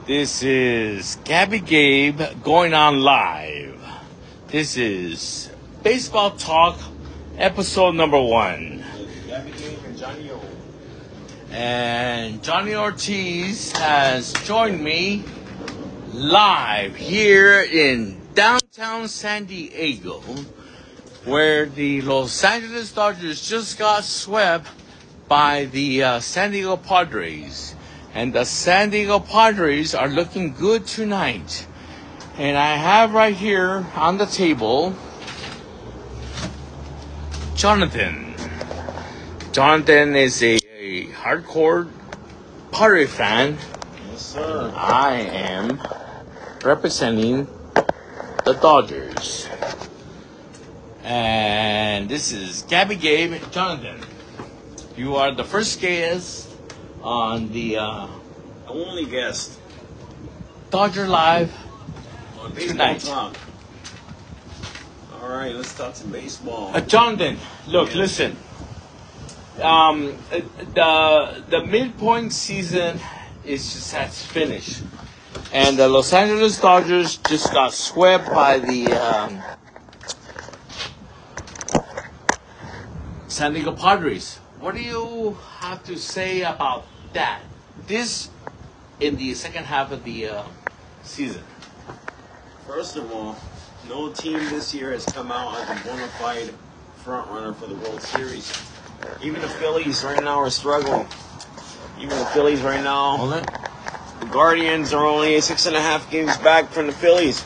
This is Gabby Gabe going on live. This is Baseball Talk, episode number 1. Gabby Gabe and Johnny O. And Johnny Ortiz has joined me live here in downtown San Diego, where the Los Angeles Dodgers just got swept by the San Diego Padres. And the San Diego Padres are looking good tonight. And I have right here on the table Jonathan. Jonathan is a hardcore Padre fan. Yes, sir. I am representing the Dodgers. And this is Gabby Gabe. Jonathan, you are the first guest on the Only guest Dodger Live on Baseball tonight. Talk. All right, let's talk some baseball. Jonathan, look, Yes. listen. The midpoint season has finished, and the Los Angeles Dodgers just got swept by the San Diego Padres. What do you have to say about that? This in the second half of the season. First of all, no team this year has come out as a bona fide front runner for the World Series. Even the Phillies right now are struggling. Even the Phillies right now, Hold it. the Guardians are only 6.5 games back from the Phillies.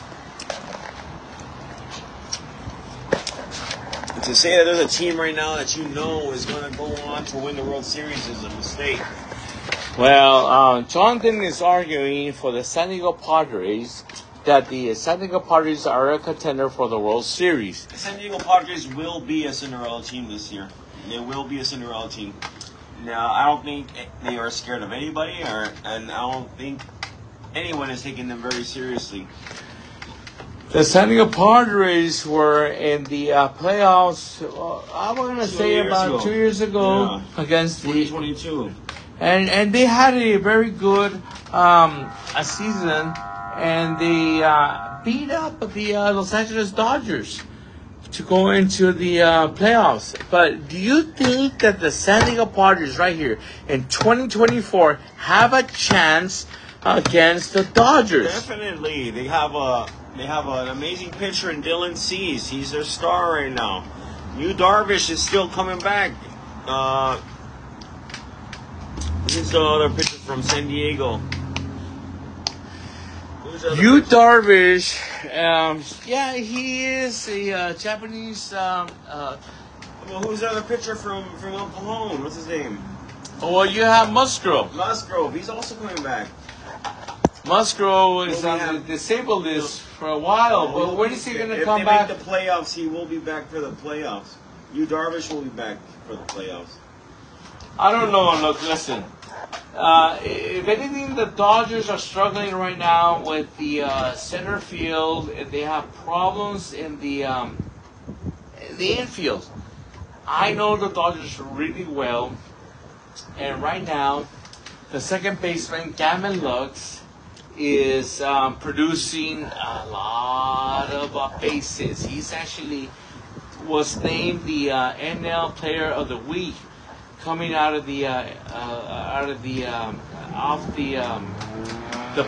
And to say that there's a team right now that you know is going to go on to win the World Series is a mistake. Well, Jonathan is arguing for the San Diego Padres that the San Diego Padres are a contender for the World Series. The San Diego Padres will be a Cinderella team this year. They will be a Cinderella team. Now, I don't think they are scared of anybody, and I don't think anyone is taking them very seriously. The San Diego Padres were in the playoffs, I'm going to say about 2 years ago against the 2022. And they had a very good a season, and they beat up the Los Angeles Dodgers to go into the playoffs. But do you think that the San Diego Padres right here in 2024 have a chance against the Dodgers? Definitely, they have an amazing pitcher in Dylan Cease. He's their star right now. Yu Darvish is still coming back. This is the other pitcher from San Diego. Yu Darvish, yeah, he is a Japanese. Well, who's the other pitcher from El Cajon? What's his name? Well, you have Musgrove. Musgrove. He's also coming back. Musgrove is Well, we on the have- disabled list for a while, but when is he going to come back? If they make the playoffs, he will be back for the playoffs. Yu Darvish will be back for the playoffs. I don't know. Look, listen. If anything, the Dodgers are struggling right now with the center field. They have problems in the infield. I know the Dodgers really well, and right now, the second baseman, Gavin Lux, is producing a lot of bases. He's actually was named the NL Player of the Week, coming out of the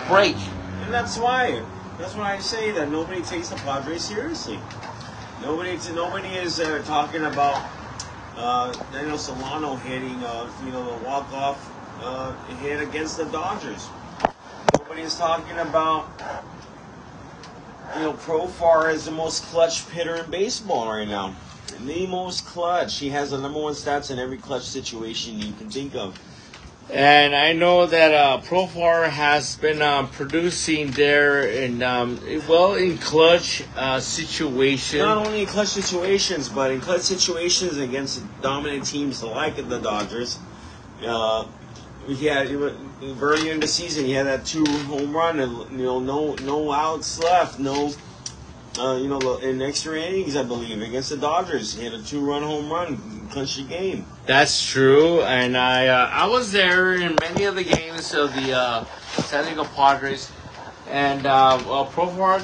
break. And that's why I say that nobody takes the Padres seriously. Nobody is talking about Daniel Solano hitting the walk-off hit against the Dodgers. Nobody is talking about Profar is the most clutch hitter in baseball right now. The most clutch. He has the number one stats in every clutch situation you can think of. And I know that Profar has been producing there in clutch situations. Not only in clutch situations, but in clutch situations against dominant teams like the Dodgers. Early in the season, he had that 2 home run, and no outs left, no in extra innings, I believe, against the Dodgers. He hit a 2-run home run, clinched the game. That's true, and I was there in many of the games of the San Diego Padres, and Profar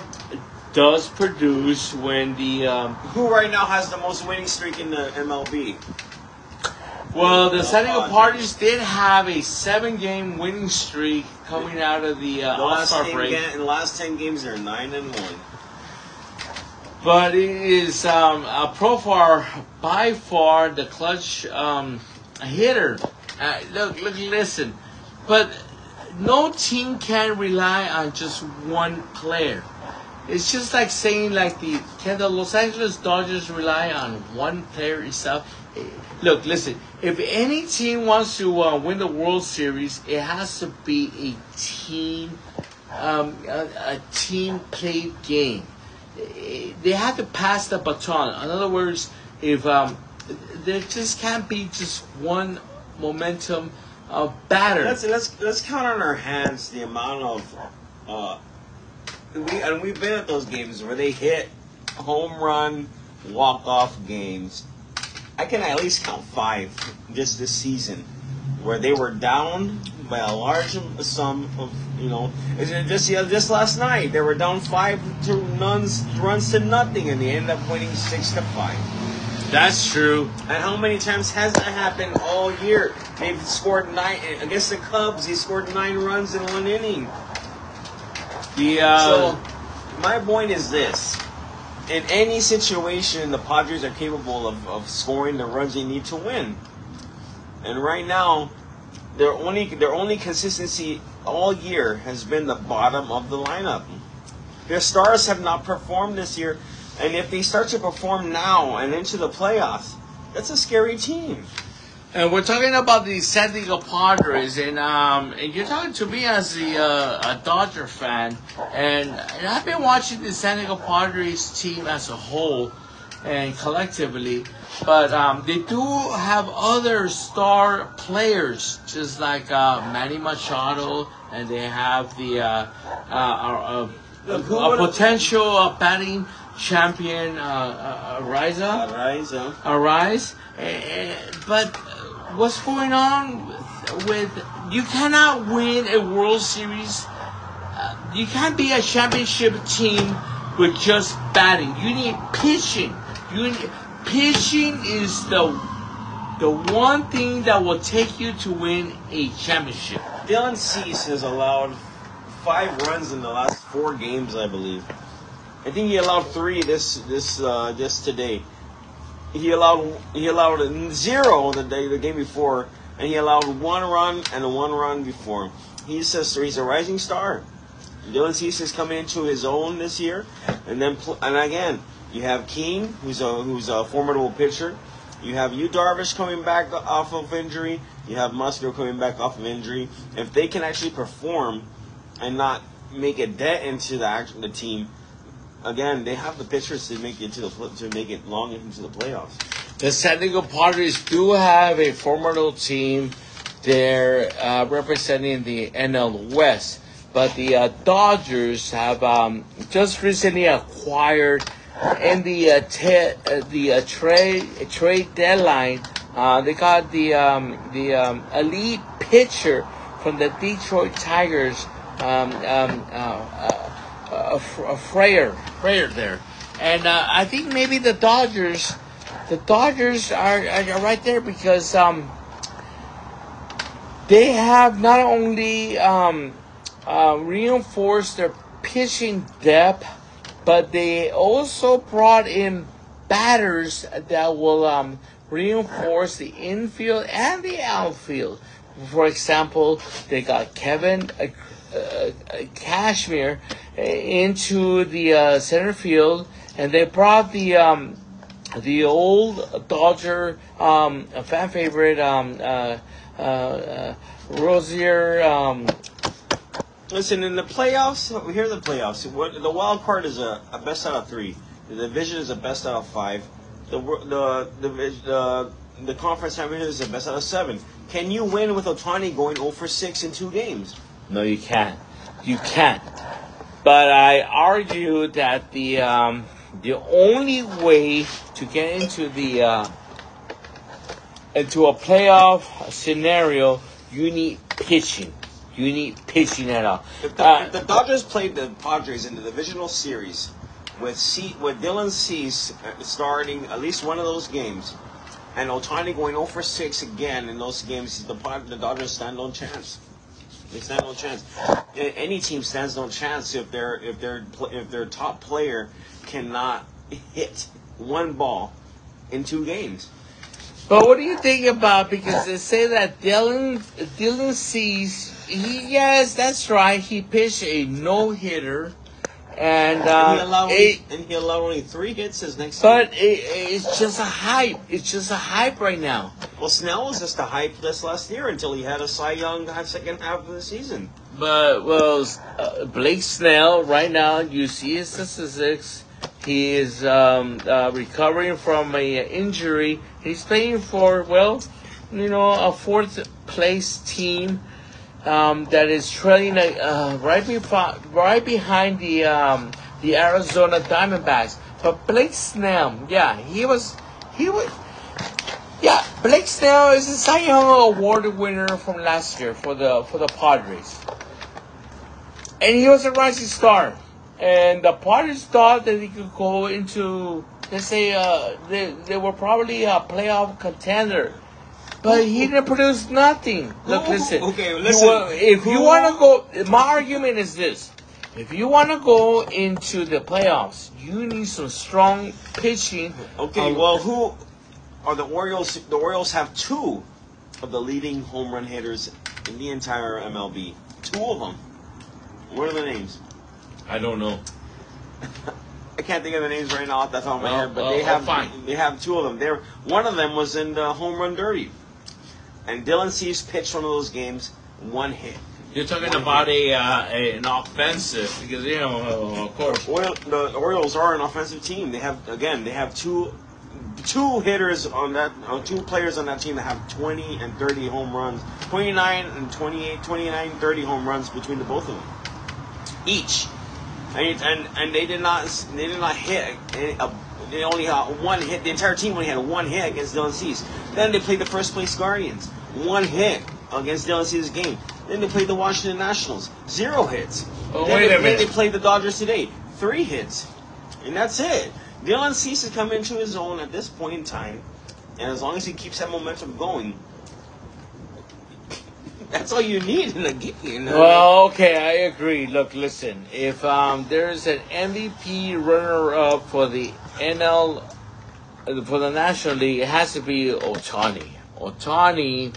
does produce when the Who right now has the most winning streak in the MLB? well, the San Diego Padres did have a 7-game winning streak coming out of the All-Star break. In the last 10 games, they're 9-1. But it is Profar by far the clutch hitter. Look, listen. But no team can rely on just one player. It's just like saying, can the Los Angeles Dodgers rely on one player itself? Look, listen. If any team wants to win the World Series, it has to be a team played game. They have to pass the baton. In other words, if there just can't be just one momentum batter. Let's count on our hands the amount of we've been at those games where they hit home run walk-off games. I can at least count 5 just this season where they were down by a large sum of, just last night they were down 5 runs to nothing, and they ended up winning 6-5. That's true. And how many times has that happened all year? They've scored 9 against the Cubs. He scored 9 runs in 1 inning. So my point is this: in any situation, the Padres are capable of scoring the runs they need to win. And right now, their only consistency all year has been the bottom of the lineup. Their stars have not performed this year, and if they start to perform now and into the playoffs, that's a scary team. And we're talking about the San Diego Padres, and you're talking to me as a Dodger fan, and I've been watching the San Diego Padres team as a whole and collectively, but they do have other star players, just like Manny Machado, and they have a potential batting champion, Arise. But what's going on with you cannot win a World Series. You can't be a championship team with just batting. You need pitching. Pitching is the one thing that will take you to win a championship. Dylan Cease has allowed 5 runs in the last 4 games, I believe. I think he allowed 3 just today. He allowed 0 the game before, and he allowed 1 run and 1 run before. He's a rising star. Dylan Cease is coming into his own this year, and again you have Keane, who's a formidable pitcher. You have Darvish coming back off of injury. You have Musgrove coming back off of injury. If they can actually perform and not make a dent into the team, again, they have the pitchers to make it long into the playoffs. The San Diego Padres do have a formidable team. They're representing the NL West, but the Dodgers have just recently acquired in the trade deadline. They got the elite pitcher from the Detroit Tigers, Freyer there, and I think maybe the Dodgers are right there because they have not only reinforced their pitching depth, but they also brought in batters that will reinforce the infield and the outfield. For example, they got Kevin Cashmere into the center field, and they brought the old Dodger fan favorite Rozier. Listen, in the playoffs, here are the playoffs. The wild card is a best out of 3. The division is a best out of 5. The conference championship is a best out of 7. Can you win with Ohtani going 0 for 6 in 2 games? No, you can't. You can't. But I argue that the only way to get into a playoff scenario, you need pitching. You need pitching at all. If the Dodgers played the Padres in the divisional series with Dylan Cease starting at least one of those games, and Ohtani going 0 for 6 again in those games, the Dodgers stand no chance. They stand no chance. Any team stands no chance if their top player cannot hit one ball in 2 games. But what do you think about, because they say that Dylan Cease, yes, that's right, he pitched a no-hitter. And he allowed only 3 hits his next game. But it's just a hype. It's just a hype right now. Well, Snell was just a hype this last year until he had a Cy Young second half of the season. But, Blake Snell, right now, you see his statistics. He is recovering from an injury. He's playing for, a fourth-place team that is trailing right behind the Arizona Diamondbacks. But Blake Snell, Blake Snell is a Cy Young Award winner from last year for the Padres, and he was a rising star. And the Padres thought that he could go into, let's say, they were probably a playoff contender. But he didn't produce nothing. Look, listen. Okay, listen. If you want to go, my argument is this. If you want to go into the playoffs, you need some strong pitching. Okay, who are the Orioles? The Orioles have 2 of the leading home run hitters in the entire MLB. 2 of them. What are the names? I don't know. I can't think of the names right now off the top of my head, but they have 2 of them. One of them was in the home run derby, and Dylan Cease pitched one of those games, 1 hit. You're talking about an offensive, because of course. The Orioles are an offensive team. They have two hitters on that, 2 players on that team that have 20 and 30 home runs, 29 and 28, 29, 30 home runs between the both of them, each. And they did not hit. They only had 1 hit. The entire team only had 1 hit against Dylan Cease. Then they played the first place Guardians, 1 hit against Dylan Cease's game. Then they played the Washington Nationals, 0 hits. Then they played the Dodgers today, 3 hits, and that's it. Dylan Cease is coming into his own at this point in time, and as long as he keeps that momentum going, that's all you need in a game. Well, okay, I agree. Look, listen. If there's an MVP runner-up for the for the National League, it has to be Ohtani. Ohtani,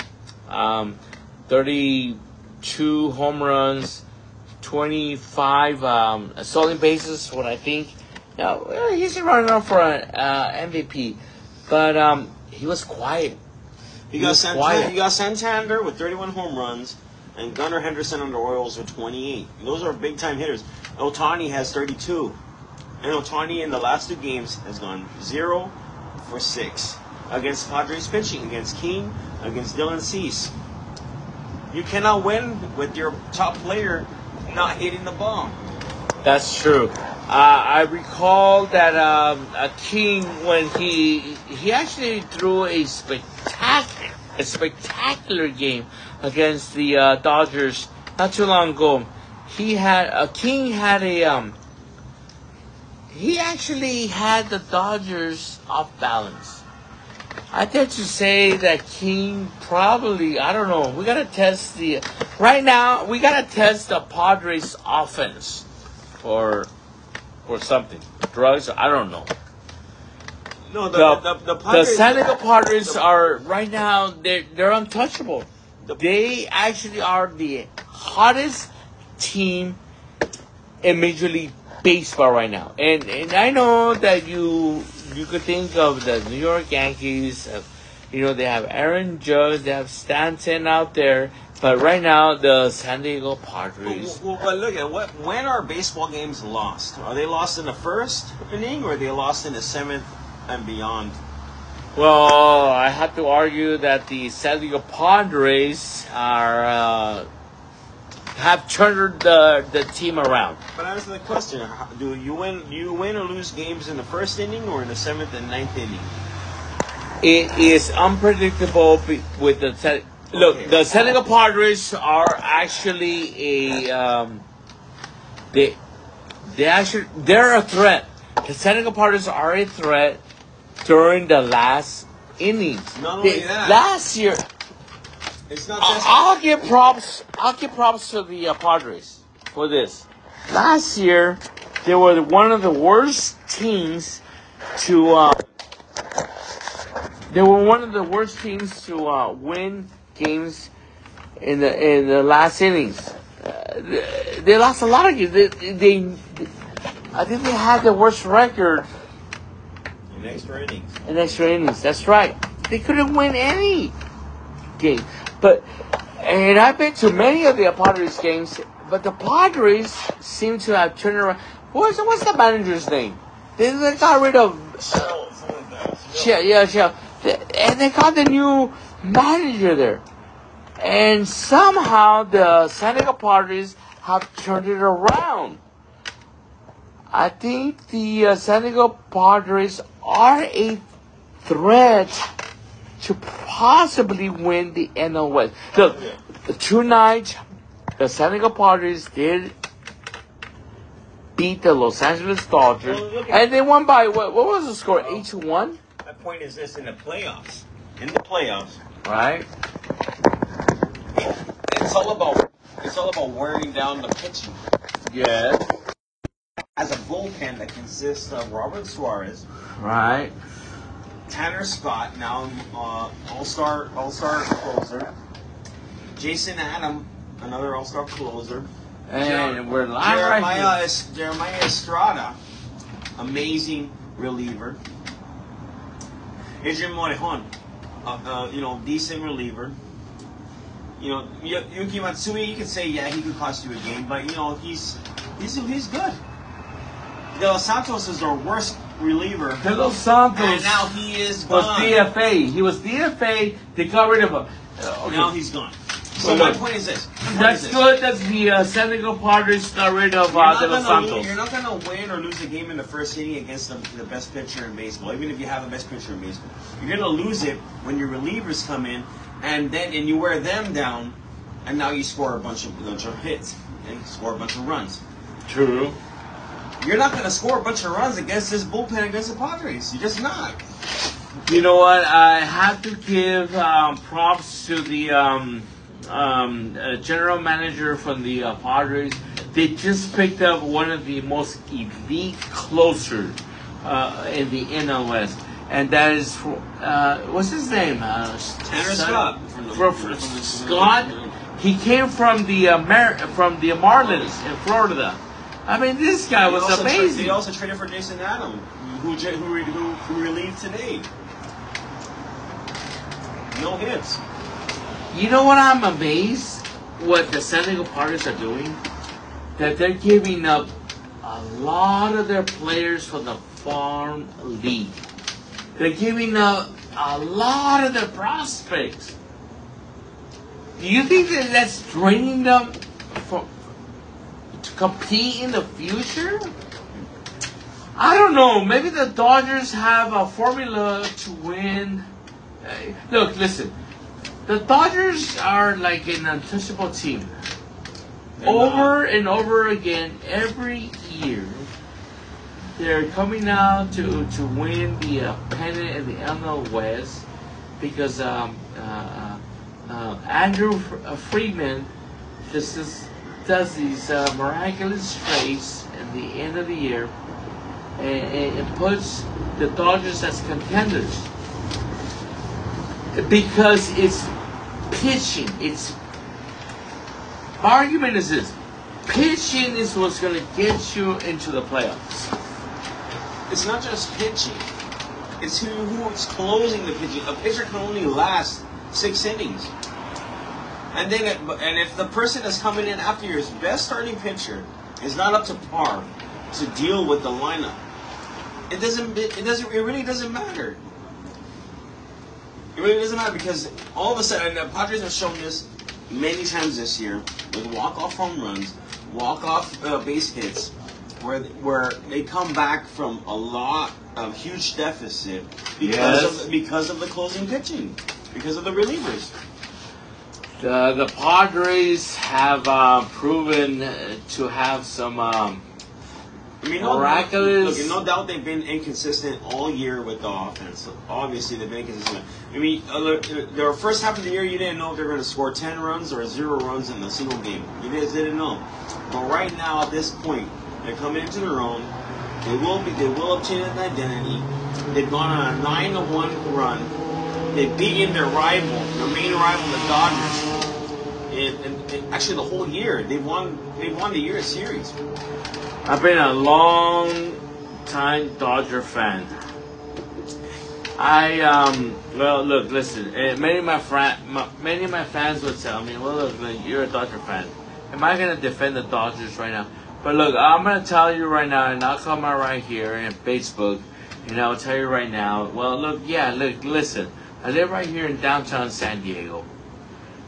32 home runs, 25 stolen bases. What I think. Now, he's a runner-up for an MVP, but he was quiet. You got Santander with 31 home runs, and Gunnar Henderson on the Orioles with 28. Those are big-time hitters. Ohtani has 32. And Ohtani in the last 2 games has gone 0 for 6 against Padres pitching, against King, against Dylan Cease. You cannot win with your top player not hitting the ball. That's true. I recall that King, when he actually threw a spectacular game against the Dodgers not too long ago. He actually had the Dodgers off balance. I dare to say that King probably, I don't know. We gotta test the Padres offense for something. Drugs, I don't know. No, the Padres, the San Diego Padres are right now. They're untouchable. They actually are the hottest team in Major League Baseball right now. And I know that you could think of the New York Yankees. They have Aaron Judge, they have Stanton out there. But right now, the San Diego Padres. But look at when are baseball games lost? Are they lost in the first inning, or are they lost in the 7th and beyond? Well, I have to argue that the San Diego Padres have have turned the team around. But answer the question: do you win or lose games in the first inning or in the seventh and ninth inning? It is unpredictable with the look. The San Diego Padres are actually they're a threat. The San Diego Padres are a threat during the last innings. Not only that, last year, it's not just. I'll give props. I'll give props to the Padres for this. Last year, they were one of the worst teams to. They were one of the worst teams to win games in the last innings. They lost a lot of games. I think they had the worst record In extra innings. in extra innings. That's right. They couldn't win any game. And I've been to many of the Padres games, but the Padres seem to have turned around. What's the manager's name? They got rid of. Yeah. And they got the new manager there. And somehow the San Diego Padres have turned it around. I think the San Diego Padres are a threat to possibly win the NL West. Look, tonight, the San Diego Padres did beat the Los Angeles Dodgers. And they won by, what was the score, 8-1? My point is this, in the playoffs, Right. it's all about wearing down the pitching. Yeah. As a bullpen that consists of Robert Suarez, Right. Tanner Scott, now all-star closer, Jason Adam, another all-star closer, And we're live right here. Jeremiah Estrada, amazing reliever. Adrian Morejon, decent reliever. Yuki Matsui, you could say, yeah, he could cost you a game, but he's good. De Los Santos is our worst reliever. De Los Santos. And now he is was gone. DFA. He was DFA. They got rid of him. Okay. Now he's gone. So my point is this. That's good that the San Diego Padres got rid of De Los Santos. You're not going to win or lose a game in the first inning against the best pitcher in baseball, even if you have the best pitcher in baseball. You're going to lose it when your relievers come in and you wear them down, and now you score a bunch of hits and score a bunch of runs. True. You're not going to score a bunch of runs against this bullpen against the Padres. You're just not. You know what? I have to give props to the general manager from the Padres. They just picked up one of the most elite closers in the NL West. And that is, what's his name? Tanner Scott. Scott? He came from the Marlins in Florida. I mean, this guy was amazing. They also traded for Jason Adam, who relieved today. No hits. You know what? I'm amazed what the San Diego Padres are doing. That they're giving up a lot of their players from the farm league. They're giving up a lot of their prospects. Do you think that that's draining them to compete in the future? I don't know. Maybe the Dodgers have a formula to win. Look, listen. The Dodgers are like an untouchable team. Over and over again, every year, they're coming out to win the pennant in the NL West because Andrew Friedman does these miraculous trades at the end of the year and puts the Dodgers as contenders because it's pitching. My argument is this: pitching is what's going to get you into the playoffs. It's not just pitching. It's who's closing the pitching. A pitcher can only last 6 innings. And if the person that's coming in after your best starting pitcher is not up to par to deal with the lineup, it really doesn't matter. It really doesn't matter because all of a sudden, and the Padres have shown this, many times this year with walk-off home runs, walk-off base hits, where they come back from a lot of huge deficit because of the closing pitching, because of the relievers. The Padres have proven to have some miraculous. No doubt they've been inconsistent all year with the offense. Obviously, they've been inconsistent. I mean, the first half of the year, you didn't know if they were going to score 10 runs or 0 runs in a single game. You guys didn't know. But right now, at this point, they're coming into their own. They will obtain an identity. They've gone on a 9-1 run. They've beaten their main rival, the Dodgers. And actually, the whole year, they won the year series. I've been a long time Dodger fan. Well, look, listen. Many of my fans would tell me, "Well, look, you're a Dodger fan. Am I gonna defend the Dodgers right now?" But look, I'm gonna tell you right now, and I'll come out right here in Facebook, and I'll tell you right now. Well, look, listen. I live right here in downtown San Diego.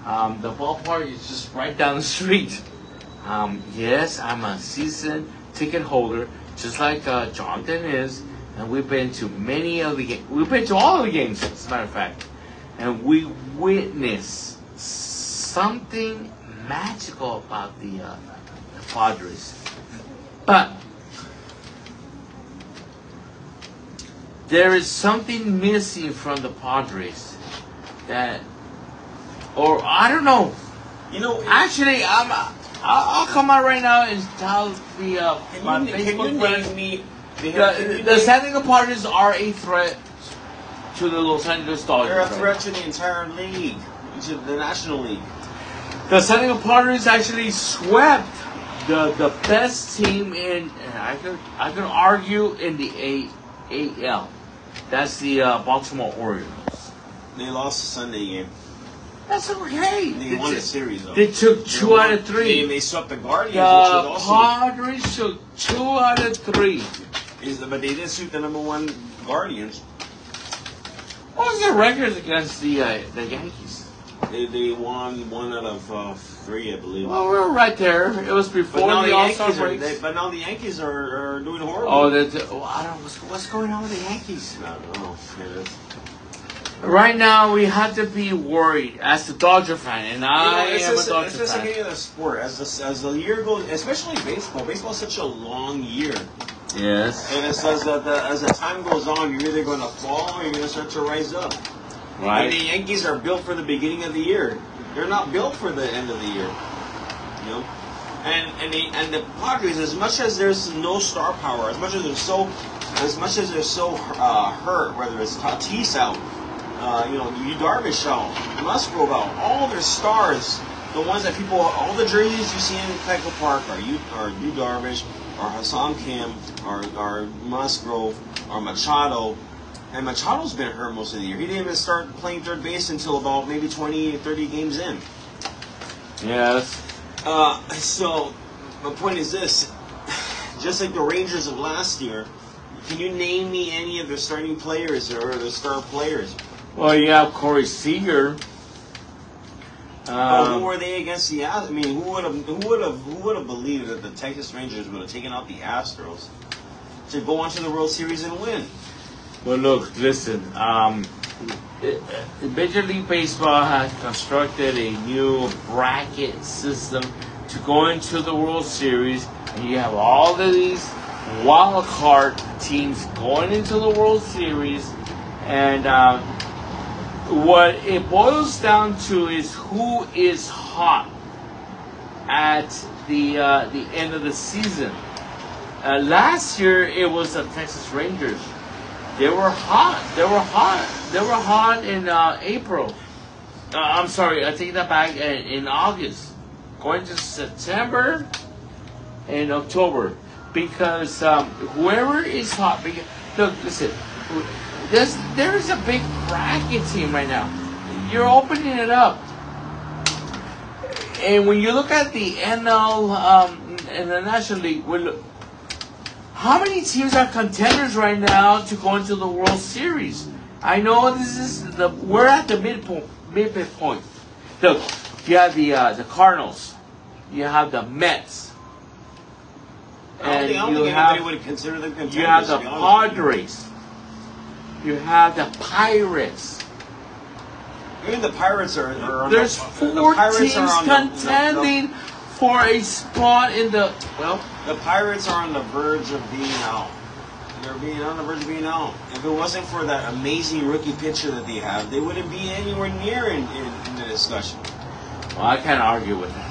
The ballpark is just right down the street. Yes, I'm a season ticket holder, just like Jonathan is, and we've been to many of the games. We've been to all of the games, as a matter of fact, and we witnessed something magical about the Padres. But there is something missing from the Padres or I don't know. Actually, I'll come out right now and tell my Facebook friends. The San Diego Padres are a threat to the Los Angeles Dodgers. They're a threat to the entire league, to the National League. The San Diego Padres actually swept the best team in. I could argue in the AL. That's the Baltimore Orioles. They lost the Sunday game. That's okay. They won the series, though. They took 2 out of 3. They swept the Guardians, The Padres took 2 out of 3. But they did sweep the #1 Guardians. What was their records against the Yankees? They won 1 out of 3, I believe. Well, we were right there. It was before the All-Star break. But now the Yankees are doing horrible. Oh, I don't know. What's going on with the Yankees? I don't know. Right now, we have to be worried as a Dodger fan, and I am a Dodger fan. It's just like any other sport. As the year goes, especially baseball. Baseball is such a long year. Yes. And it says that as the time goes on, you're either going to fall or you're going to start to rise up. Right. And the Yankees are built for the beginning of the year. They're not built for the end of the year. You know. And the Padres, as much as there's no star power, as much as they're so hurt, whether it's Tatis out. Yu Darvish out, Musgrove out, all their stars, the ones that all the jerseys you see in Petco Park are Yu Darvish, or Hassan Kim, or Musgrove, or Machado. And Machado's been hurt most of the year. He didn't even start playing third base until about maybe 20, 30 games in. Yes. So, my point is this. Just like the Rangers of last year, can you name me any of the starting players or the star players? Well, you have Corey Seager. Who were they against the Astros? I mean, who would have believed that the Texas Rangers would have taken out the Astros to go on to the World Series and win? Well, look, listen. Major League Baseball has constructed a new bracket system to go into the World Series, and you have all of these wild card teams going into the World Series, and what it boils down to is who is hot at the end of the season. Last year it was the Texas Rangers. They were hot. They were hot in April. I'm sorry, I take that back. In August, going to September and October, because whoever is hot. Look, listen. There is a big bracket team right now. You're opening it up, and when you look at the NL and the National League, how many teams are contenders right now to go into the World Series? I know we're at the midpoint. Look, You have the Cardinals. You have the Mets. I don't think anybody would consider them contenders. You have the Padres. You have the Pirates. Even the Pirates are There's four teams contending for a spot in the. Well, the Pirates are on the verge of being out. They're on the verge of being out. If it wasn't for that amazing rookie pitcher that they have, they wouldn't be anywhere near in the discussion. Well, I can't argue with that.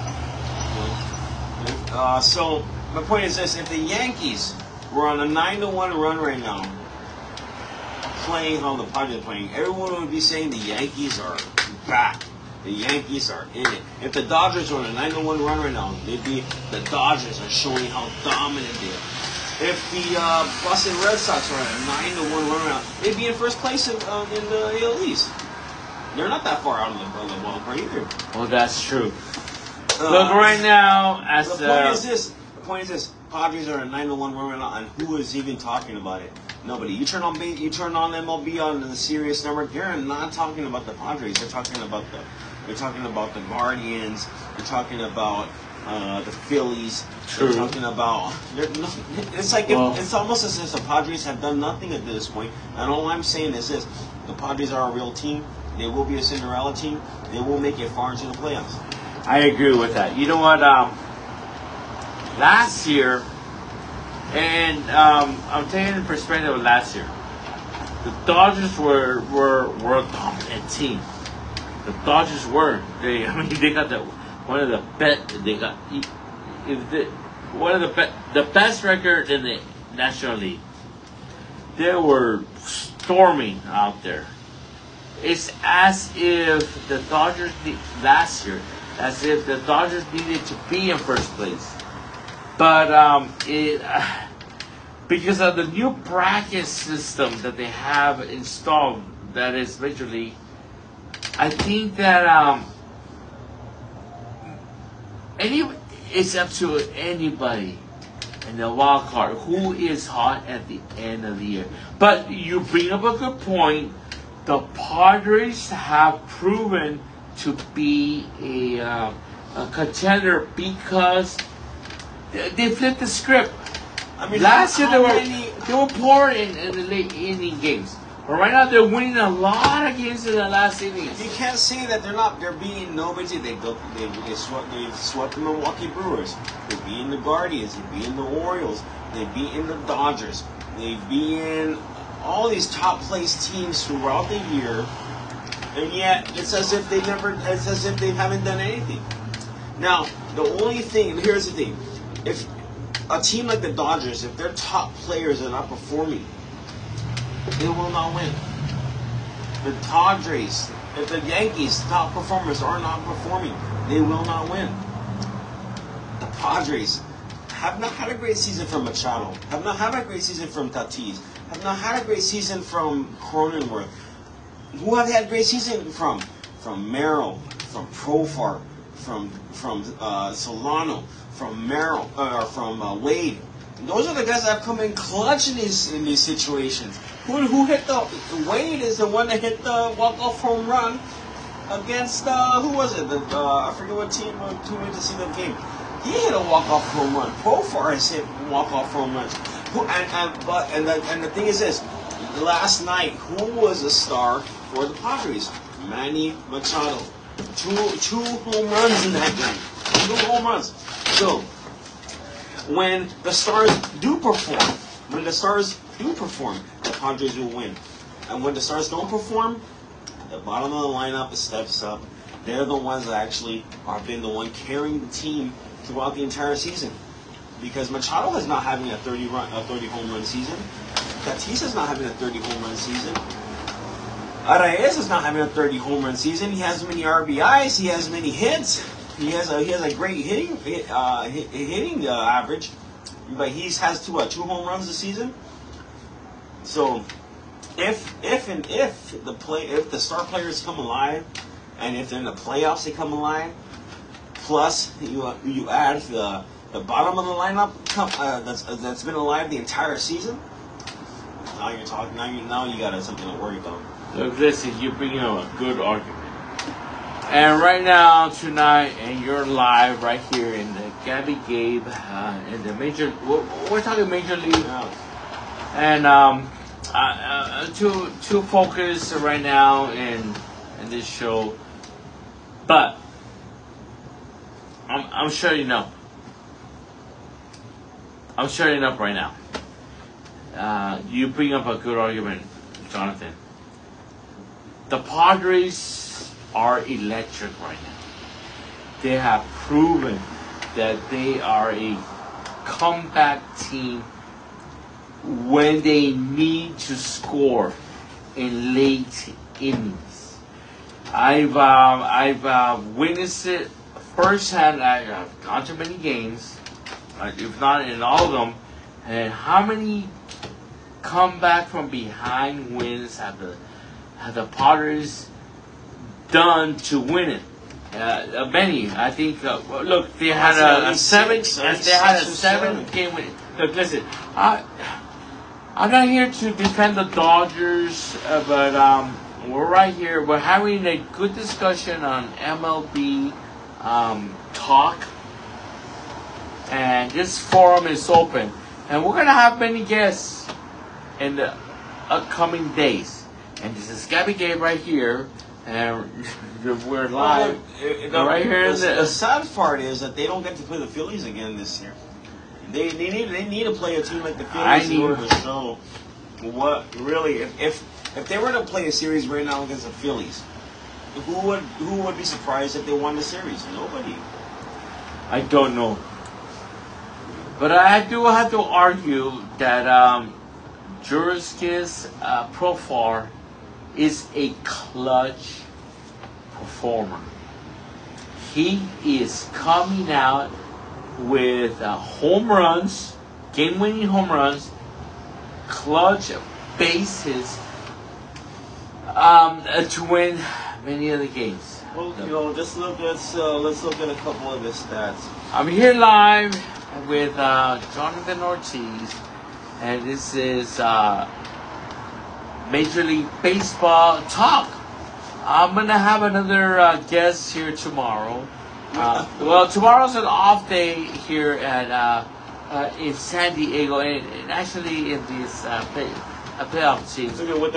So my point is this: if the Yankees were on a 9-1 run right now, playing how the Padres are playing, everyone would be saying the Yankees are back. The Yankees are in it. If the Dodgers were on a 9-1 run right now, they'd be the Dodgers are showing how dominant they are. If the Boston Red Sox were on a 9-1 run right now, they'd be in first place in the AL East. They're not that far out of the ballpark either. Well, that's true. Look, right now, the point is this: Padres are a 9-1 run right now, and who is even talking about it? Nobody. You turn on MLB on the Sirius network. They're not talking about the Padres. They're talking about the Guardians. They're talking about the Phillies. True. They're talking about. It's almost as if the Padres have done nothing at this point. And all I'm saying is this: the Padres are a real team. They will be a Cinderella team. They will make it far into the playoffs. I agree with that. You know what? Last year, and I'm taking the perspective of last year. The Dodgers were a dominant team. The Dodgers were. They got one of the best record in the National League. They were storming out there. It's as if the Dodgers last year, as if the Dodgers needed to be in first place. But because of the new bracket system that they have installed, that is Major League, I think that it's up to anybody in the wild card who is hot at the end of the year. But you bring up a good point. The Padres have proven to be a contender because they flipped the script. I mean, last year they were poor in the late inning games, but right now they're winning a lot of games in the last innings. You can't say that they're not. They're beating nobody. They swept the Milwaukee Brewers. They're beating the Guardians. They're beating the Orioles. They're beating the Dodgers. They're beating all these top place teams throughout the year, and yet it's as if they haven't done anything. Now, the only thing, here's the thing: if a team like the Dodgers, if their top players are not performing, they will not win. The Padres, if the Yankees' top performers are not performing, they will not win. The Padres have not had a great season from Machado, have not had a great season from Tatis, have not had a great season from Cronenworth. Who have they had a great season from? From Merrill, from Profar, from Solano, from Merrill, or from Wade. Those are the guys that have come in clutch in these situations. Who hit the Wade is the one that hit the walk-off home run against who was it? I forget what team went to see the game. He hit a walk-off home run. Profar has hit walk-off home runs. And the thing is this: last night, who was a star for the Padres? Manny Machado. Two home runs in that game. 2 home runs. So when the stars do perform, the Padres will win. And when the stars don't perform, the bottom of the lineup steps up. They're the ones that actually have been the one carrying the team throughout the entire season. Because Machado is not having a 30 home run season. Tatis is not having a 30 home run season. Arraez is not having a 30 home run season. He has many RBIs. He has many hits. He has a great hitting average, but he has two home runs this season. So, if the star players come alive, and if they're in the playoffs they come alive, plus you add the bottom of the lineup that's been alive the entire season, now you're talking. Now you got something to worry about. Look, listen, you're bringing up a good argument. And right now, tonight, and you're live right here in the Gabby Gabe, in the major. We're talking Major League, and to focus right now in this show, but I'm shutting up. I'm shutting up right now. You bring up a good argument, Jonathan. The Padres are electric right now. They have proven that they are a comeback team when they need to score in late innings. I've witnessed it firsthand. I've gone to many games, if not in all of them. And how many comeback from behind wins have the Padres done to win it? Many. I think. Look, they had a seven. They had a 7-game win. Look, listen. I'm not here to defend the Dodgers, but we're right here. We're having a good discussion on MLB talk, and this forum is open, and we're gonna have many guests in the upcoming days. And this is Gabby Gabe right here. And we're live right here. The sad part is that they don't get to play the Phillies again this year. They need to play a team like the Phillies in order to show what really if they were to play a series right now against the Phillies, who would be surprised if they won the series? Nobody. I don't know, but I do have to argue that Juriskis Profar is a clutch performer. He is coming out with home runs, game-winning home runs, clutch bases to win many of the games. Well, let's look at a couple of his stats. I'm here live with Jonathan Ortiz, and this is Major League Baseball talk. I'm gonna have another guest here tomorrow. Well, tomorrow's an off day here at in San Diego, and actually in this playoff team.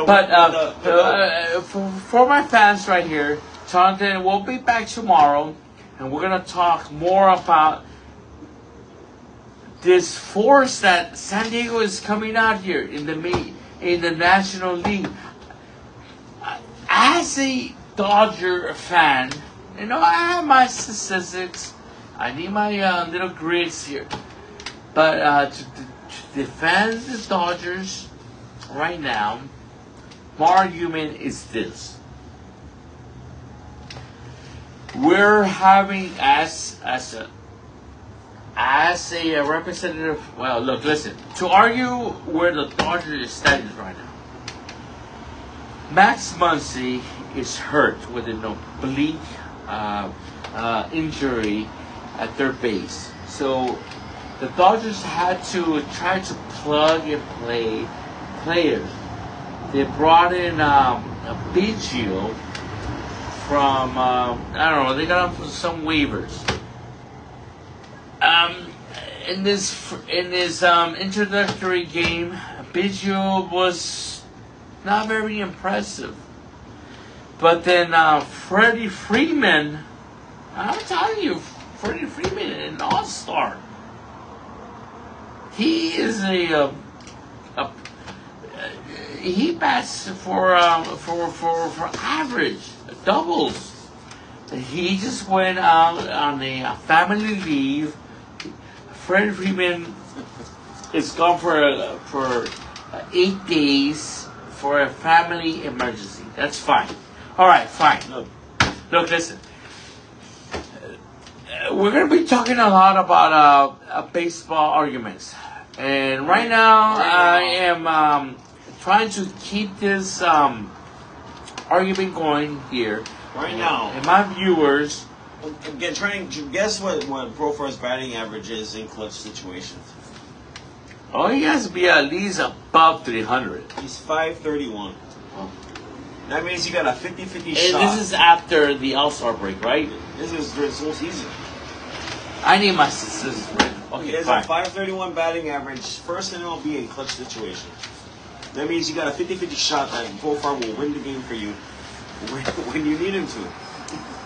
But for my fans right here, Jonathan, we'll be back tomorrow, and we're gonna talk more about this force that San Diego is coming out here in the National League. As a Dodger fan, I have my statistics. I need my little grids here. But to defend the Dodgers right now, my argument is this. We're having as a representative, well, look, listen. To argue where the Dodgers standing right now, Max Muncy is hurt with an oblique injury at third base. So the Dodgers had to try to plug and play players. They brought in a Biggio from, I don't know, they got him from some waivers. In this introductory game, Biggio was not very impressive. But then Freddie Freeman, I'm telling you, Freddie Freeman, an all-star. He is he bats for average doubles. He just went out on a family leave. Freddie Freeman is gone for 8 days for a family emergency. That's fine. All right, fine. Look, listen. We're going to be talking a lot about baseball arguments. And right now, I am trying to keep this argument going here. Right now. And my viewers. Again, trying to guess what Profar's batting average is in clutch situations. Oh, he has to be at least above 300. He's 531. Oh. That means you got a 50-50 And shot. this is after the All-Star break, right? This is this whole season. I need my statistics right. Okay, He has fine. a 531 batting average, first in MLB in clutch situation. That means you got a 50-50 shot that Profar will win the game for you when you need him to.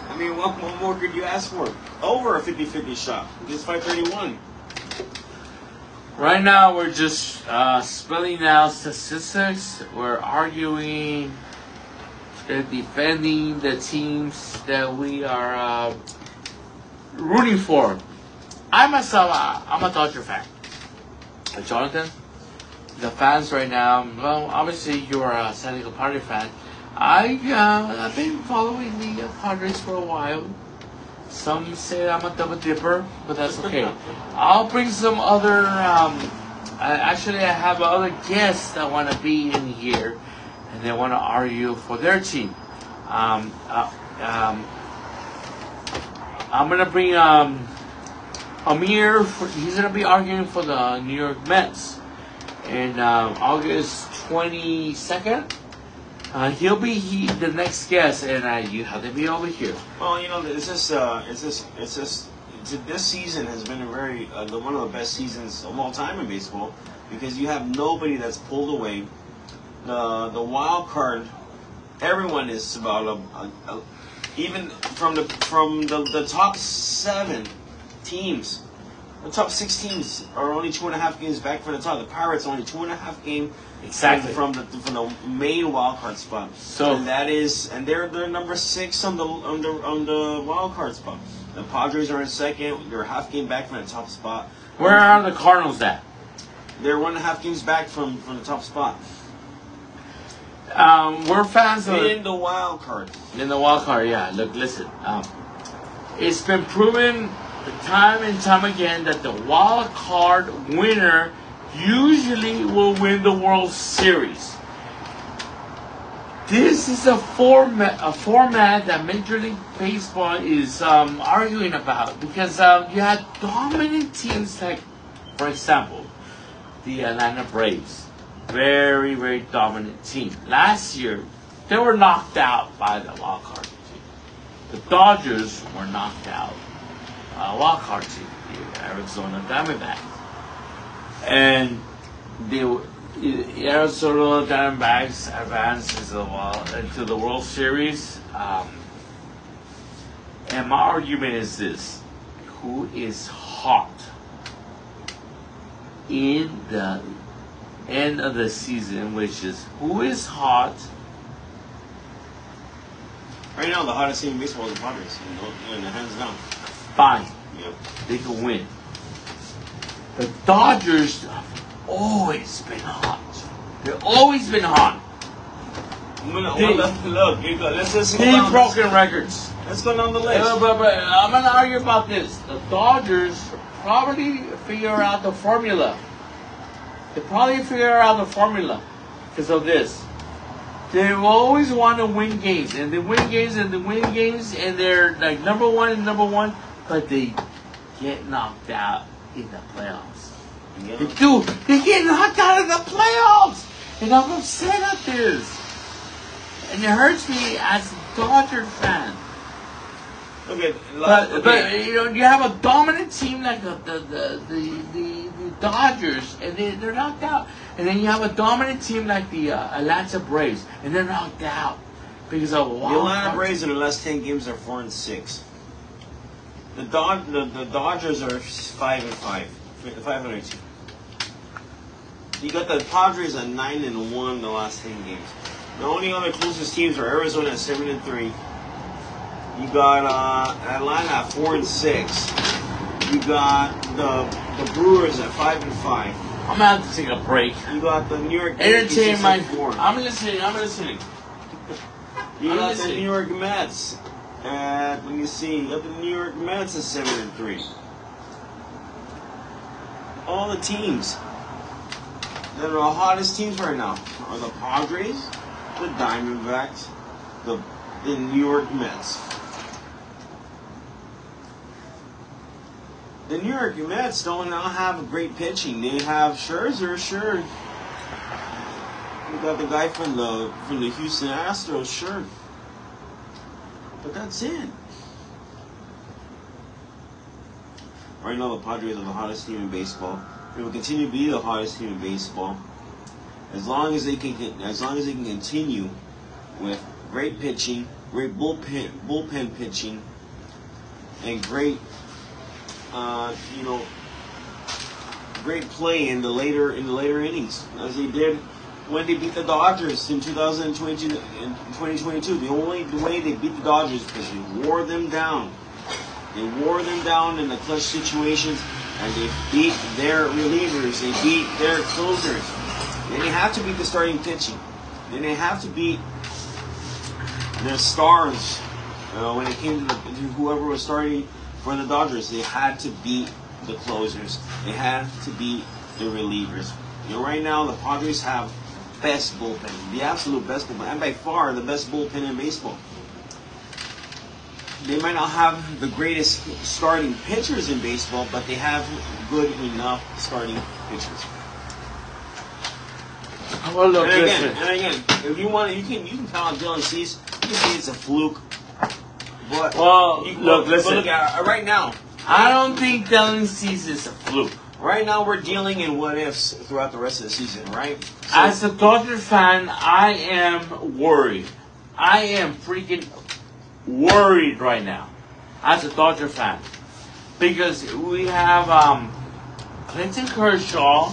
I mean, what more could you ask for? Over a 50-50 shot. It's 531. Right now, we're just spelling out statistics. We're arguing, defending the teams that we are rooting for. I myself, I'm a Dodger fan. Jonathan, the fans right now, well, obviously you're a San Diego Padres fan. I've been following the Padres for a while. Some say I'm a double dipper, but that's okay. I'll bring some other. Actually, I have other guests that want to be in here, and they want to argue for their team. I'm gonna bring Amir. He's gonna be arguing for the New York Mets, and August 22nd. He'll be the next guest, and you have to be over here. Well, you know, this season has been a very one of the best seasons of all time in baseball because you have nobody that's pulled away. The wild card, everyone is about even from the top 7 teams. The top 6 teams are only 2.5 games back from the top. The Pirates only 2.5 games Exactly. from the main wild card spot. So and they're number 6 on the wild card spot. The Padres are in second. They're a half game back from the top spot. where are the Cardinals at? They're 1.5 games back from the top spot. We're fans of In the wild card. in the wild card. Yeah, look, listen. It's been proven time and time again that the wild card winner usually will win the World Series. This is a format that Major League Baseball is arguing about because you had dominant teams like, for example, the Atlanta Braves. Very, very dominant team. Last year, they were knocked out by the wild card team. The Dodgers were knocked out by a wild card team, the Arizona Diamondbacks. And the Arizona Diamondbacks advanced into the World Series. And my argument is this: who is hot in the end of the season, which is who is hot. Right now, the hottest team in baseball is the Padres. And hands down. Fine, Yep. they can win. The Dodgers have always been hot. They've always been hot. Let's just go They've down. broken records. Let's go down the list. But I'm going to argue about this. The Dodgers probably figure out the formula. They probably figure out the formula because of this. They always want to win games, and they win games, and they win games, and they're like number one, but they get knocked out in the playoffs. Yeah. They do. They get knocked out in the playoffs, and I'm upset at this. And it hurts me as a Dodger fan. Okay, But you know, you have a dominant team like the Dodgers, and they're knocked out. And then you have a dominant team like the Atlanta Braves, and they're knocked out because of the Atlanta Braves in the last 10 games are 4-6. The Dodgers are 5-5, 502. You got the Padres at 9-1 the last 10 games. The only other closest teams are Arizona at 7-3. You got Atlanta at 4-6. You got the Brewers at 5-5. I'm gonna have to take a break. You got the New York Yankees Entertain my. 6-4. I'm listening. You I'm got listening. the New York Mets at, let me see, you got the New York Mets at 7-3. All the teams that are the hottest teams right now are the Padres, the Diamondbacks, the New York Mets. The New York Mets don't now have a great pitching. They have Scherzer, sure. We got the guy from the Houston Astros, sure. But that's it. Right now, the Padres are the hottest team in baseball. They will continue to be the hottest team in baseball as long as they can continue with great pitching, great bullpen pitching, and great great play in the later innings, as they did when they beat the Dodgers in 2022. The way they beat the Dodgers because they wore them down. They wore them down in the clutch situations, and they beat their relievers. They beat their closers. They didn't have to beat the starting pitching. They didn't have to beat their stars when it came to whoever was starting for the Dodgers. They had to beat the closers. They had to beat the relievers. Right now the Padres have best bullpen, the absolute best bullpen, and by far the best bullpen in baseball. They might not have the greatest starting pitchers in baseball, but they have good enough starting pitchers. Well, look, and again, if you want, you can count Dylan Cease. You can say it's a fluke. But listen. Right now, I don't think Dylan Cease is a fluke. Right now, we're dealing in what ifs throughout the rest of the season, right? So, as a Dodger fan, I am worried. I am freaking worried right now as a Dodger fan because we have Clayton Kershaw,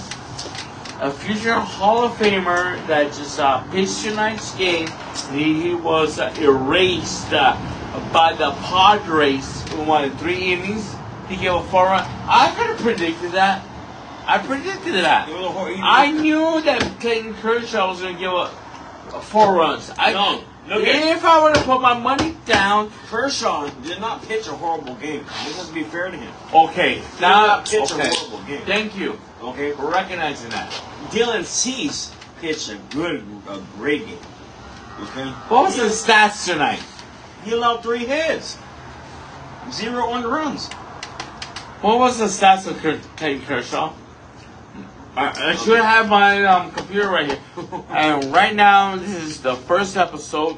a future Hall of Famer that just pitched tonight's game. He was erased by the Padres in 3 innings. He gave a 4-run. I could have predicted that. I predicted that. I knew that Clayton Kershaw was going to give a 4 runs. If I were to put my money down, Kershaw did not pitch a horrible game. This has to be fair to him. Okay, now pitch a horrible game. Thank you. Okay, for recognizing that. Dylan Cease pitched a great game. Okay. What was his stats tonight? He allowed 3 hits, 0 earned runs. What was the stats of Clayton Kershaw? I should have my computer right here. And right now, this is the first episode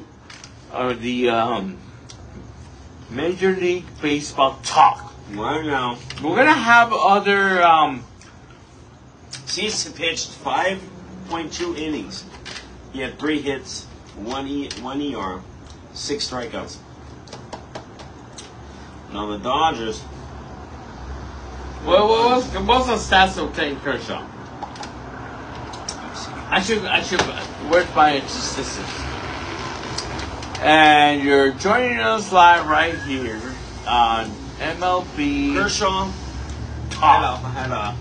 of the Major League Baseball Talk. Right now. We're going to have other... Cease pitched 5.2 innings. He had 3 hits, 1 ER, 6 strikeouts. Now the Dodgers... what's the stats of Clayton Kershaw? I should where's my statistics? And you're joining us live right here on MLB Kershaw Talk. Had a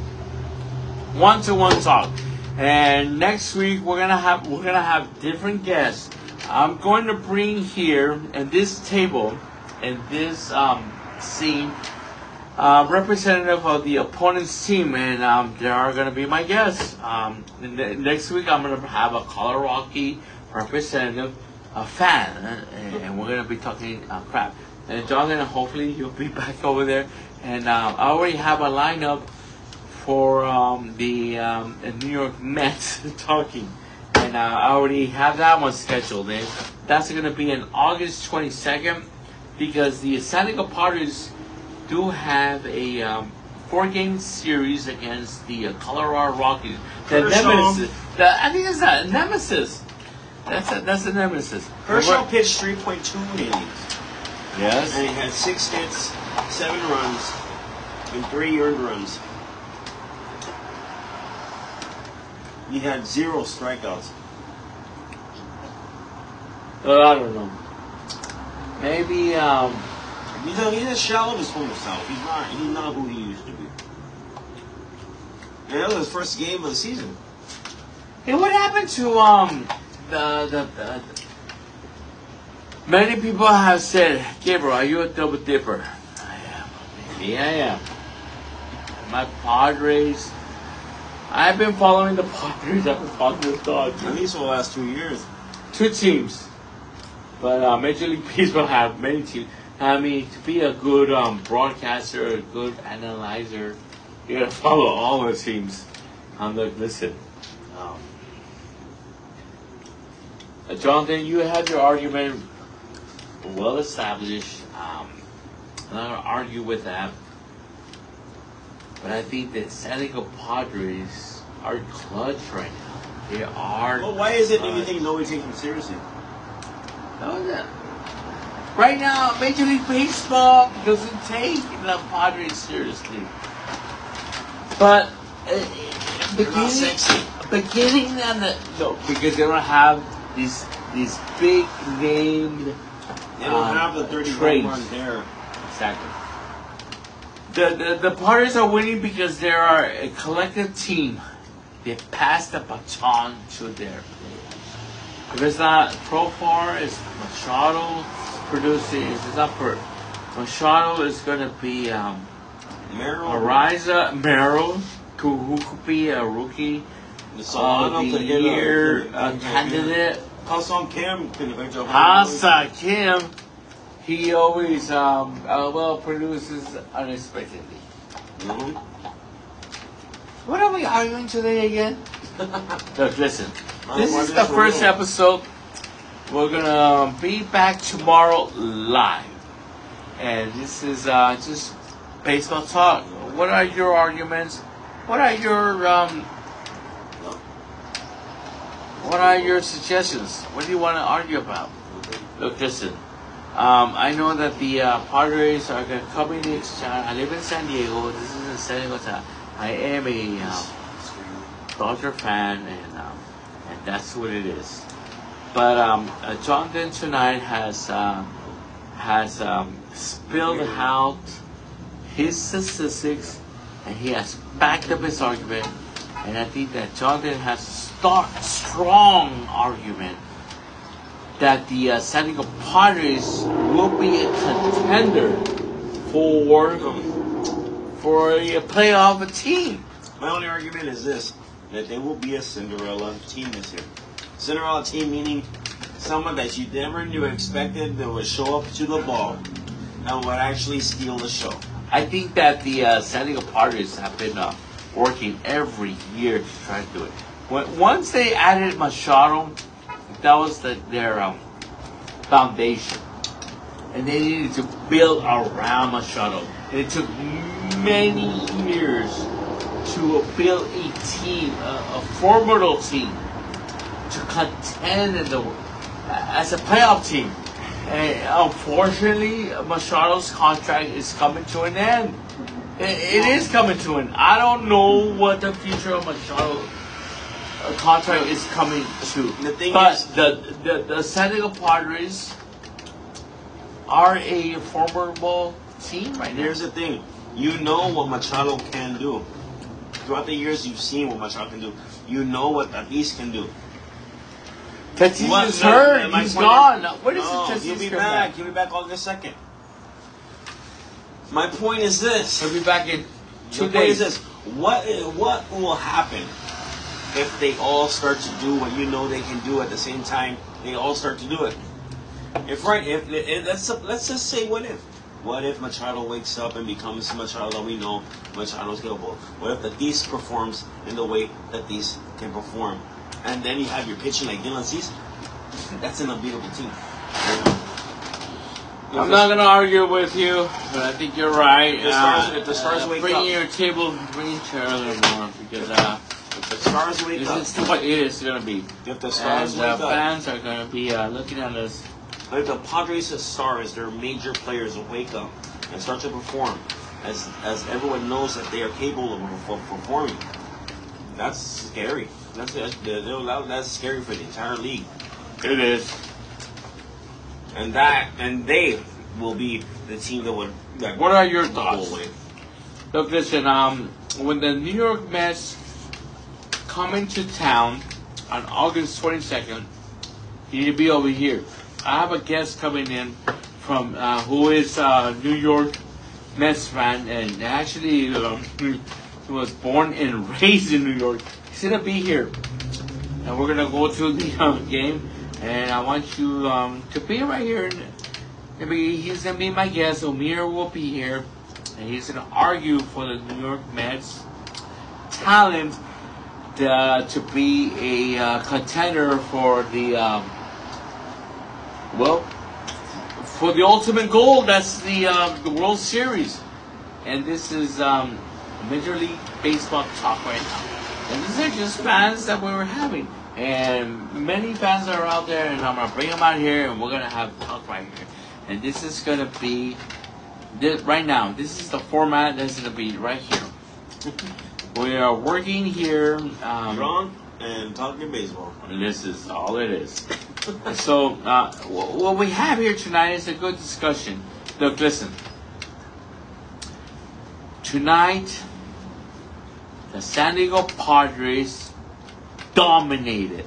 one-to-one talk. And next week we're gonna have different guests. I'm going to bring here in this table, in this scene, representative of the opponent's team, and they are going to be my guests. Next week, I'm going to have a Colorado representative, a fan, and we're going to be talking crap. And John, and hopefully you'll be back over there. And I already have a lineup for the New York Mets talking, and I already have that one scheduled. And that's going to be on August 22nd, because the San Diego Padres do have a 4-game series against the Colorado Rockies. The nemesis. I think it's a nemesis. That's a nemesis. Kershaw pitched 3.2 innings. Yes. And he had 6 hits, 7 runs, and 3 earned runs. He had 0 strikeouts. I don't know. Maybe He's a shell of his former self. He's not who he used to be. And that was his first game of the season. Hey, what happened to the many people have said, Gabriel, are you a double dipper? I am. Maybe I am. My Padres. I've been following the Padres. I've been following the Dodgers. At least for the last 2 years. 2 teams. But Major League Baseball have many teams. I mean, to be a good broadcaster, a good analyzer, you gotta follow all the teams. Listen, Jonathan, you had your argument well established. I'm not going to argue with that. But I think that San Diego Padres are clutch right now. They are. Well, why is it that you think nobody takes them seriously? No. Right now, Major League Baseball doesn't take the Padres seriously. But beginning on the because they don't have these big named. They don't have the 30 home runs there. Exactly. The Padres are winning because they are a collective team. They pass the baton to their players. If it's not Profar, it's Machado producing. If it's not Machado, it's going to be Ariza Merrill, who could be a rookie of the year candidate. Ha-Seong Kim could have been Ha-Seong Kim, he always produces unexpectedly. Mm-hmm. What are we arguing today again? Look, listen. This is the first episode. We're gonna be back tomorrow live, and this is just baseball talk. What are your arguments? What are your suggestions? What do you want to argue about? Look, listen. I know that the Padres are coming next. I live in San Diego. This is in San Diego. I am a Dodger fan, and that's what it is. But Jonathan tonight has spilled out his statistics, and he has backed up his argument. And I think that Jonathan has a strong argument that the San Diego Padres will be a contender for a playoff team. My only argument is this, that they will be a Cinderella team this year. Cinderella team meaning someone that you never knew expected that would show up to the ball and would actually steal the show. I think that the San Diego Padres have been working every year to try to do it. Once they added Machado, that was their foundation. And they needed to build around Machado. And it took many years to build a team, a formidable team, to contend as a playoff team. And unfortunately, Machado's contract is coming to an end. It is coming to an end. I don't know what the future of Machado contract is coming to. The San Diego Padres are a formidable team right now. Here's the thing. You know what Machado can do. Throughout the years, you've seen what Machado can do. You know what Tatis can do. Tatis is hurt. He's gone. What is Tatis? He'll be back. He'll be back August 2nd. My point is this. He'll be back in 2 days. days. Is this. What will happen if they all start to do what you know they can do at the same time? They all start to do it. Let's just say what if. What if Machado wakes up and becomes Machado that we know Machado's capable? What if Tatis performs in the way Tatis can perform? And then you have your pitching like Dylan Cease. That's an unbeatable team. I'm not going to argue with you, but I think you're right. If the stars wake bring up. Bring your chair a little more, because if the stars wake up. This is what it is going to be. If the stars and wake up. fans are going to be looking at us. If the Padres' stars, their major players, will wake up and start to perform, as everyone knows that they are capable of performing, that's scary. That's scary for the entire league. It is. And they will be the team that would. What are your thoughts? Look, listen. When the New York Mets come into town on August 22nd, you need to be over here. I have a guest coming in from who is a New York Mets fan, and actually he was born and raised in New York. He's gonna be here, and we're gonna go to the game. And I want you to be right here. He's gonna be my guest. Omir will be here, and he's gonna argue for the New York Mets talent to be a contender for the Well, for the ultimate goal, that's the World Series, and this is Major League Baseball talk right now. And these are just fans that we were having, and many fans are out there, and I'm gonna bring them out here, and we're gonna have talk right here. And this is gonna be right now. This is the format that's gonna be right here. We are working here. Drunk and talking baseball. And this is all it is. So, what we have here tonight is a good discussion. Look, listen. Tonight, the San Diego Padres dominated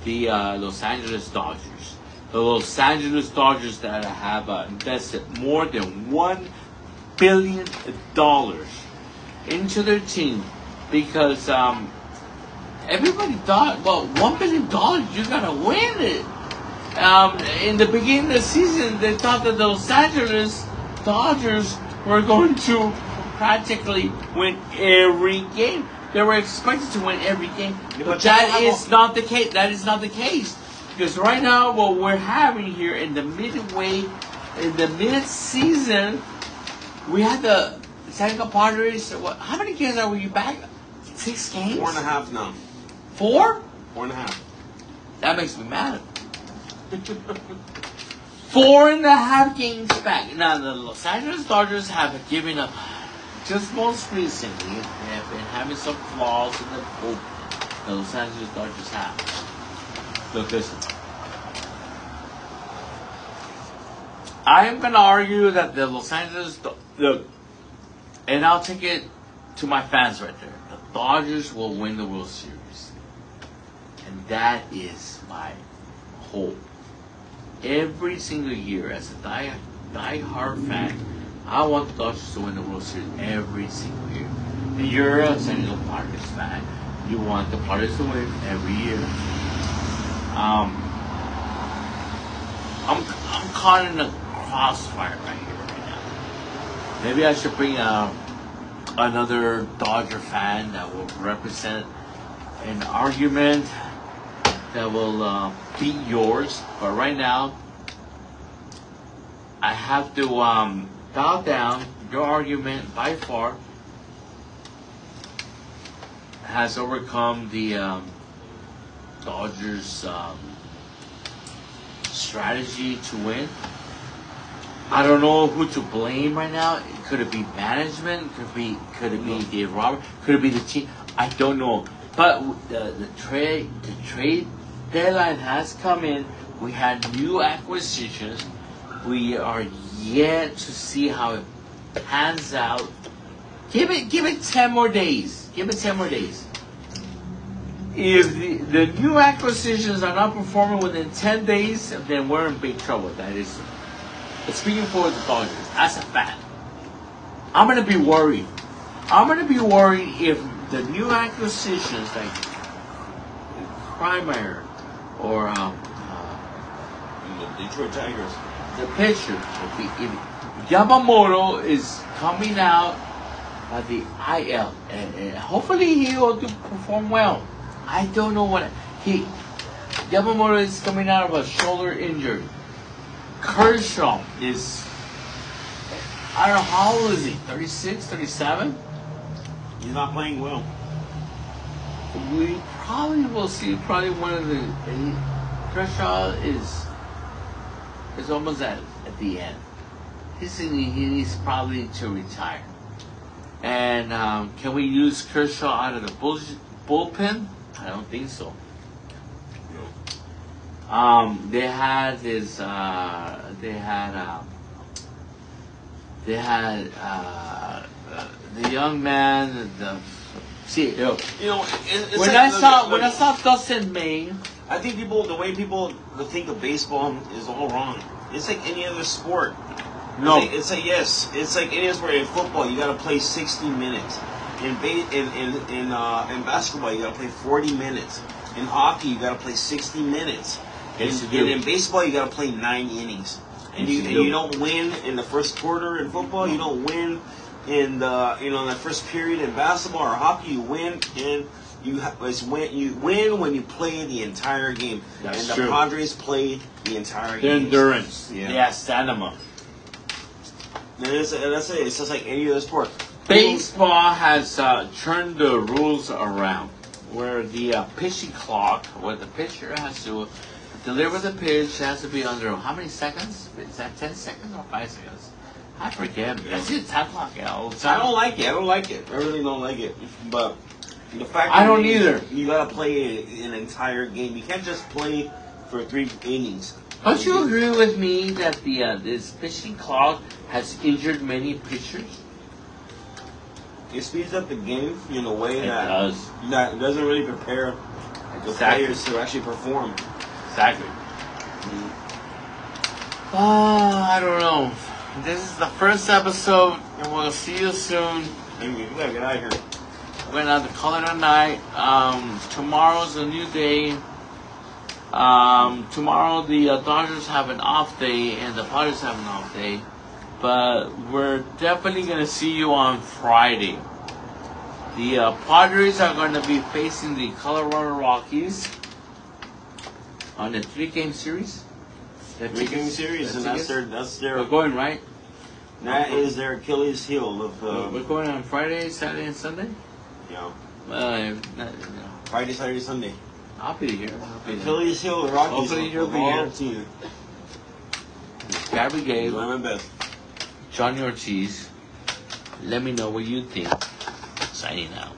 the Los Angeles Dodgers. The Los Angeles Dodgers that have invested more than $1 billion into their team because everybody thought, well, $1 billion, you gotta win it. In the beginning of the season, they thought that the Los Angeles Dodgers were going to practically win every game. They were expected to win every game, but that is not the case. That is not the case because right now, what we're having here in the mid-season, we had the San Diego Padres. How many games are we back? 6 games? 4.5 now. 4? 4.5. That makes me mad. 4.5 games back. Now the Los Angeles Dodgers have given up. Just most recently, they have been having some flaws in the bullpen. The Los Angeles Dodgers have. Look, listen. I am going to argue that the Los Angeles... Look, and I'll take it to my fans right there. The Dodgers will win the World Series. And that is my hope. Every single year, as a die-hard fan, I want the Dodgers to win the World Series every single year. And you're a San Diego Padres fan. You want the Padres to win every year. I'm caught in a crossfire right here right now. Maybe I should bring another Dodger fan that will represent an argument that will beat yours. But right now, I have to bow down. Your argument, by far, has overcome the Dodgers' strategy to win. I don't know who to blame right now. Could it be management? Could it be Dave Roberts? Could it be the team? I don't know. But the trade deadline has come in. We had new acquisitions. We are yet to see how it pans out. Give it 10 more days. Give it 10 more days. If the new acquisitions are not performing within 10 days, then we're in big trouble. That is, speaking for the Dodgers, as a fan, I'm going to be worried. I'm going to be worried if the new acquisitions like Primer or The Detroit Tigers. The pitcher, if Yamamoto is coming out at the IL, and hopefully he will perform well. I don't know what Yamamoto is coming out of a shoulder injury. Kershaw is, I don't know, how old is he? 36, 37? He's not playing well. We probably will see one of the... Kershaw is almost at the end. He's probably to retire. And can we use Kershaw out of the bullpen? I don't think so. They had the young man. When I saw Dustin May, I think the way people think of baseball is all wrong. It's like any other sport. No, it's like yes, it's like any other sport. In football, you got to play 60 minutes. In basketball, you got to play 40 minutes. In hockey, you got to play 60 minutes. In baseball, you got to play 9 innings. And you don't win in the first quarter in football. You don't win in the first period in basketball or hockey. You win in It's when you win when you play the entire game. That's and true. the Padres played the entire The game. endurance. Yeah. Yeah, stamina. And that's it. It's just like any other sport. Baseball has turned the rules around, where the pitching clock, where the pitcher has to deliver the pitch, has to be under how many seconds? Is that 10 seconds or 5 seconds? I forget. I see the time clock all the I time. don't like it. I really don't like it. But the fact I that don't either. You gotta play an entire game. You can't just play for 3 innings. Don't you agree with me that the this pitching clock has injured many pitchers? It speeds up the game in a way It that does. that doesn't really prepare the Exactly. players to actually perform. Exactly. I don't know. This is the first episode, and we'll see you soon. And we gotta get out of here. We're gonna have to call it a night. Tomorrow's a new day. Tomorrow the Dodgers have an off day, and the Padres have an off day. But we're definitely gonna see you on Friday. The Padres are going to be facing the Colorado Rockies on a 3-game series. The 3-game series, and that's their We're going right. that is their Achilles heel of We're going on Friday, Saturday, and Sunday. you know, Friday, Saturday, Sunday. I'll be here. Achilles heel, the Rockies. Hopefully you'll of be all here. team. Gabby Gabe, Doing my best. Johnny Ortiz. Let me know what you think. Signing out.